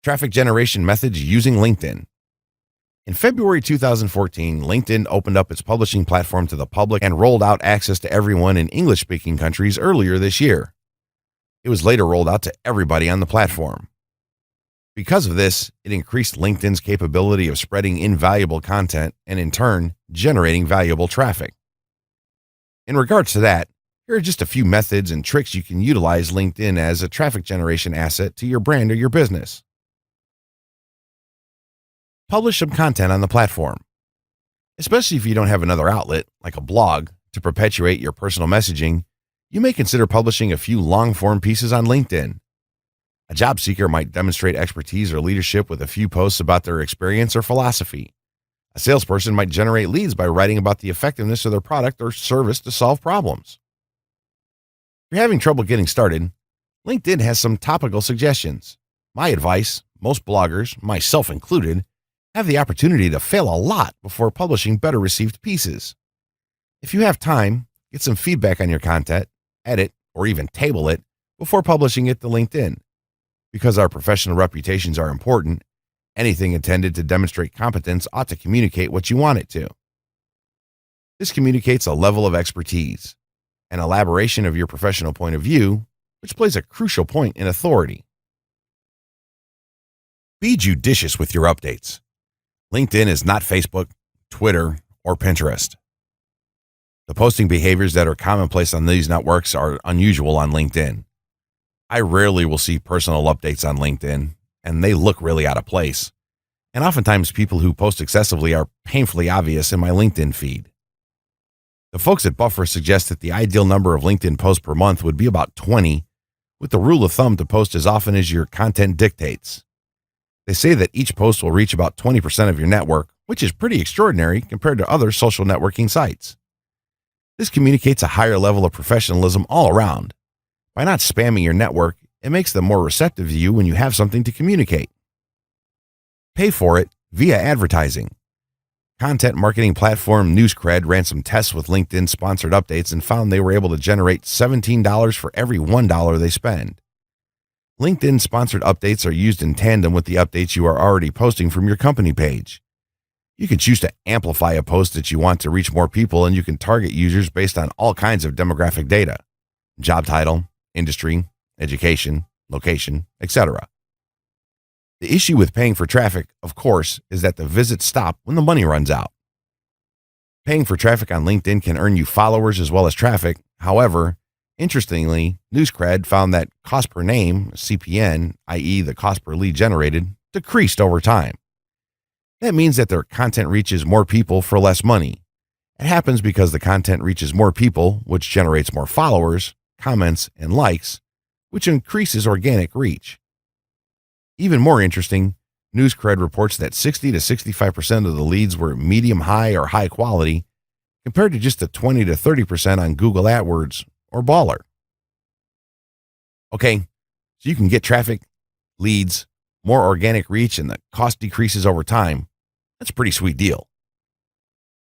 Traffic generation methods using LinkedIn. In February 2014, LinkedIn opened up its publishing platform to the public and rolled out access to everyone in English speaking countries earlier this year. It was later rolled out to everybody on the platform. Because of this, it increased LinkedIn's capability of spreading invaluable content and, in turn, generating valuable traffic. In regards to that, here are just a few methods and tricks you can utilize LinkedIn as a traffic generation asset to your brand or your business. Publish some content on the platform. Especially if you don't have another outlet, like a blog, to perpetuate your personal messaging, you may consider publishing a few long-form pieces on LinkedIn. A job seeker might demonstrate expertise or leadership with a few posts about their experience or philosophy. A salesperson might generate leads by writing about the effectiveness of their product or service to solve problems. If you're having trouble getting started, LinkedIn has some topical suggestions. My advice: most bloggers, myself included, have the opportunity to fail a lot before publishing better received pieces. If you have time, get some feedback on your content, edit, or even table it before publishing it to LinkedIn. Because our professional reputations are important, anything intended to demonstrate competence ought to communicate what you want it to. This communicates a level of expertise, an elaboration of your professional point of view, which plays a crucial point in authority. Be judicious with your updates. LinkedIn is not Facebook, Twitter, or Pinterest. The posting behaviors that are commonplace on these networks are unusual on LinkedIn. I rarely will see personal updates on LinkedIn, and they look really out of place. And oftentimes people who post excessively are painfully obvious in my LinkedIn feed. The folks at Buffer suggest that the ideal number of LinkedIn posts per month would be about 20, with the rule of thumb to post as often as your content dictates. They say that each post will reach about 20% of your network, which is pretty extraordinary compared to other social networking sites. This communicates a higher level of professionalism all around. By not spamming your network, it makes them more receptive to you when you have something to communicate. Pay for it via advertising. Content marketing platform NewsCred ran some tests with LinkedIn sponsored updates and found they were able to generate $17 for every $1 they spend. LinkedIn sponsored updates are used in tandem with the updates you are already posting from your company page. You can choose to amplify a post that you want to reach more people, and you can target users based on all kinds of demographic data: job title, industry, education, location, etc. The issue with paying for traffic, of course, is that the visits stop when the money runs out. Paying for traffic on LinkedIn can earn you followers as well as traffic. However, interestingly, NewsCred found that cost per name, CPN, i.e. the cost per lead generated, decreased over time. That means that their content reaches more people for less money. It happens because the content reaches more people, which generates more followers, comments, and likes, which increases organic reach. Even more interesting, NewsCred reports that 60 to 65% of the leads were medium high or high quality, compared to just the 20 to 30% on Google AdWords or Baller. Okay, so you can get traffic, leads, more organic reach, and the cost decreases over time. That's a pretty sweet deal.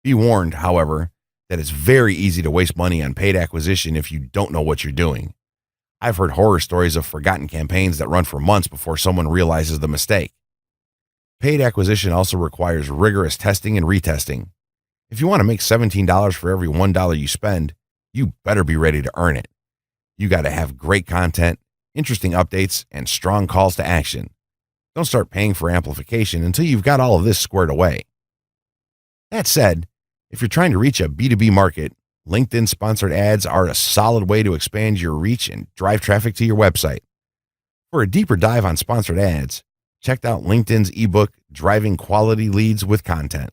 Be warned, however, that it's very easy to waste money on paid acquisition if you don't know what you're doing. I've heard horror stories of forgotten campaigns that run for months before someone realizes the mistake. Paid acquisition also requires rigorous testing and retesting. If you want to make $17 for every $1 you spend, you better be ready to earn it. You got to have great content, interesting updates, and strong calls to action. Don't start paying for amplification until you've got all of this squared away. That said, if you're trying to reach a B2B market, LinkedIn sponsored ads are a solid way to expand your reach and drive traffic to your website. For a deeper dive on sponsored ads, check out LinkedIn's ebook, Driving Quality Leads with Content.